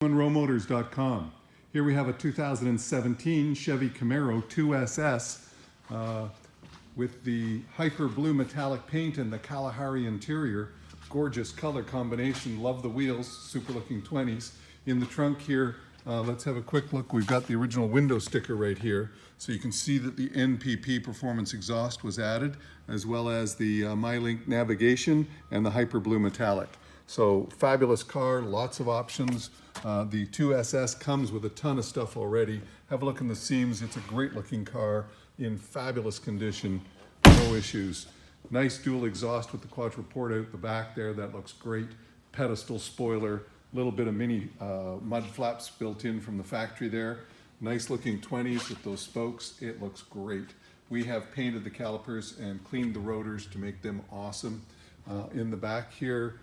MunroMotors.com. Here we have a 2017 Chevy Camaro 2SS with the hyper blue metallic paint and the Kalahari interior. Gorgeous color combination. Love the wheels. Super looking 20s. In the trunk here, let's have a quick look. We've got the original window sticker right here. So you can see that the NPP performance exhaust was added, as well as the MyLink navigation and the hyper blue metallic. So fabulous car, lots of options. The 2SS comes with a ton of stuff already. Have a look in the seams. It's a great looking car in fabulous condition, no issues. Nice dual exhaust with the quadruport out the back there. That looks great. Pedestal spoiler, little bit of mini mud flaps built in from the factory there. Nice looking 20s with those spokes. It looks great. We have painted the calipers and cleaned the rotors to make them awesome. In the back here,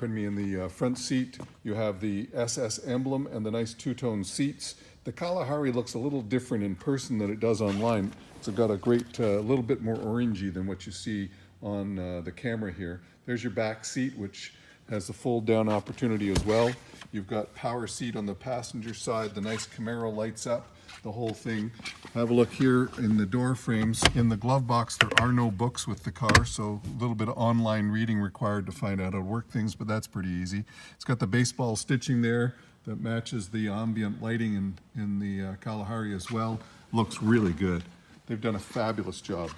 in the front seat, you have the SS emblem and the nice two-tone seats. The Kalahari looks a little different in person than it does online. It's got a great, little bit more orangey than what you see on the camera here. There's your back seat, which has the fold-down opportunity as well. You've got power seat on the passenger side. The nice Camaro lights up the whole thing. Have a look here in the door frames. In the glove box, there are no books with the car, so a little bit of online reading required to find out how to work things, but that's pretty easy. It's got the baseball stitching there that matches the ambient lighting in the Kalahari as well. Looks really good. They've done a fabulous job.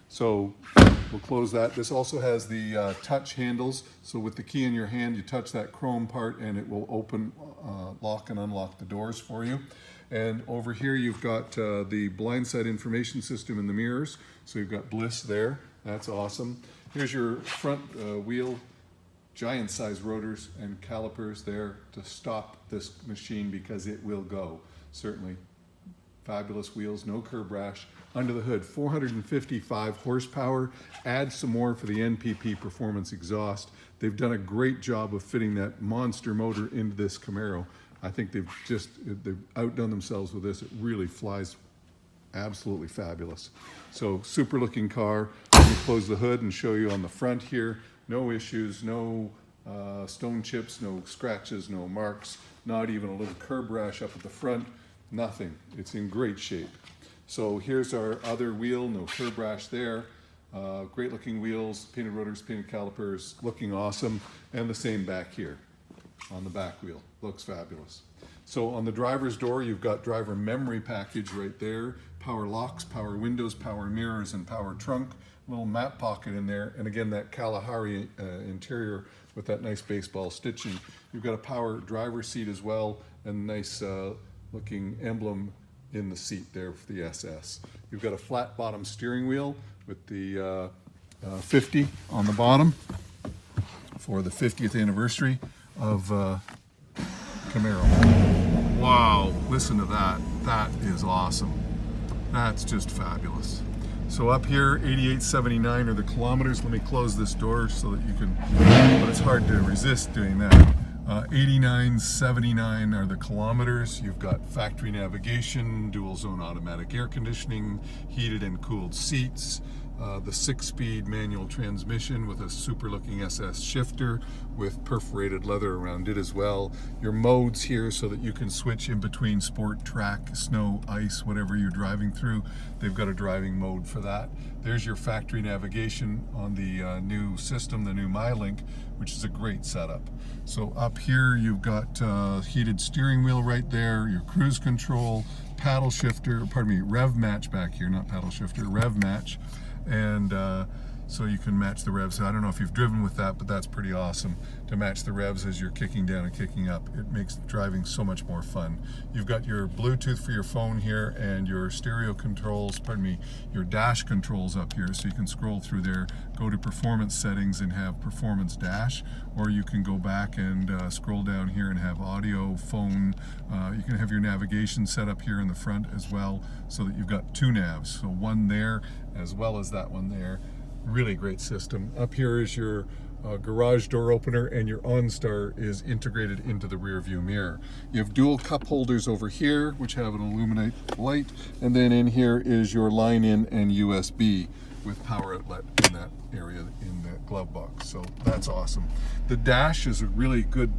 So we'll close that. This also has the touch handles. So with the key in your hand, you touch that chrome part and it will open, lock and unlock the doors for you. And over here you've got the blindside information system in the mirrors. So you've got bliss there. That's awesome. Here's your front wheel, giant size rotors and calipers there to stop this machine because it will go. Certainly fabulous wheels, no curb rash. Under the hood, 455 horsepower. Add some more for the NPP performance exhaust. They've done a great job of fitting that monster motor into this Camaro. I think they've outdone themselves with this. It really flies absolutely fabulous. So super looking car. Let me close the hood and show you on the front here. No issues, no stone chips, no scratches, no marks, not even a little curb rash up at the front, nothing. It's in great shape. So here's our other wheel, no curb rash there. Great looking wheels, painted rotors, painted calipers, looking awesome. And the same back here on the back wheel, looks fabulous. So on the driver's door, you've got driver memory package right there, power locks, power windows, power mirrors, and power trunk. Little map pocket in there, and again that Kalahari interior with that nice baseball stitching. You've got a power driver seat as well, and nice looking emblem in the seat there for the SS. You've got a flat bottom steering wheel with the 50 on the bottom for the 50th anniversary of Camaro. Wow, listen to that. That is awesome. That's just fabulous. So up here, 8879 are the kilometers. Let me close this door so that you can, but it's hard to resist doing that. 8979 are the kilometers. You've got factory navigation, dual zone automatic air conditioning, heated and cooled seats, the 6-speed manual transmission with a super looking SS shifter with perforated leather around it as well. Your modes here so that you can switch in between sport, track, snow, ice, whatever you're driving through. They've got a driving mode for that. There's your factory navigation on the new system, the new MyLink, which is a great setup. So up here you've got heated steering wheel right there, your cruise control, paddle shifter, rev match back here, not paddle shifter, rev match. And so you can match the revs. I don't know if you've driven with that, but that's pretty awesome to match the revs as you're kicking down and kicking up. It makes driving so much more fun. You've got your Bluetooth for your phone here and your stereo controls, your dash controls up here, so you can scroll through there, go to performance settings and have performance dash, or you can go back and scroll down here and have audio, phone. You can have your navigation set up here in the front as well, so that you've got two navs, so one there as well as that one there. Really great system. Up here is your garage door opener, and your OnStar is integrated into the rear view mirror. You have dual cup holders over here, which have an illuminate light, and then in here is your line in and USB with power outlet in that area in the glove box. So that's awesome. The dash is a really good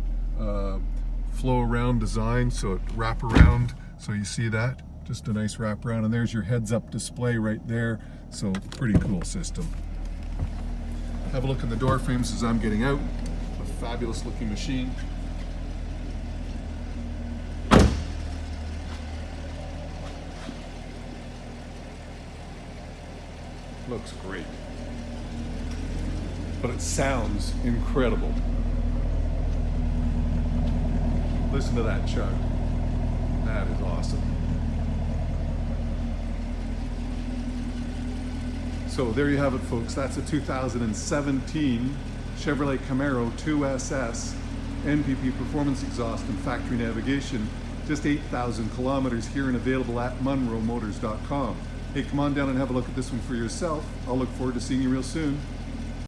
flow around design, so it wrap around, so you see that, just a nice wrap around, and there's your heads-up display right there. So pretty cool system. Have a look in the door frames as I'm getting out. A fabulous looking machine. Looks great. But it sounds incredible. Listen to that chug. That is awesome. So there you have it, folks. That's a 2017 Chevrolet Camaro 2SS NPP performance exhaust and factory navigation. Just 8,000 kilometers here and available at munromotors.com. Hey, come on down and have a look at this one for yourself. I'll look forward to seeing you real soon.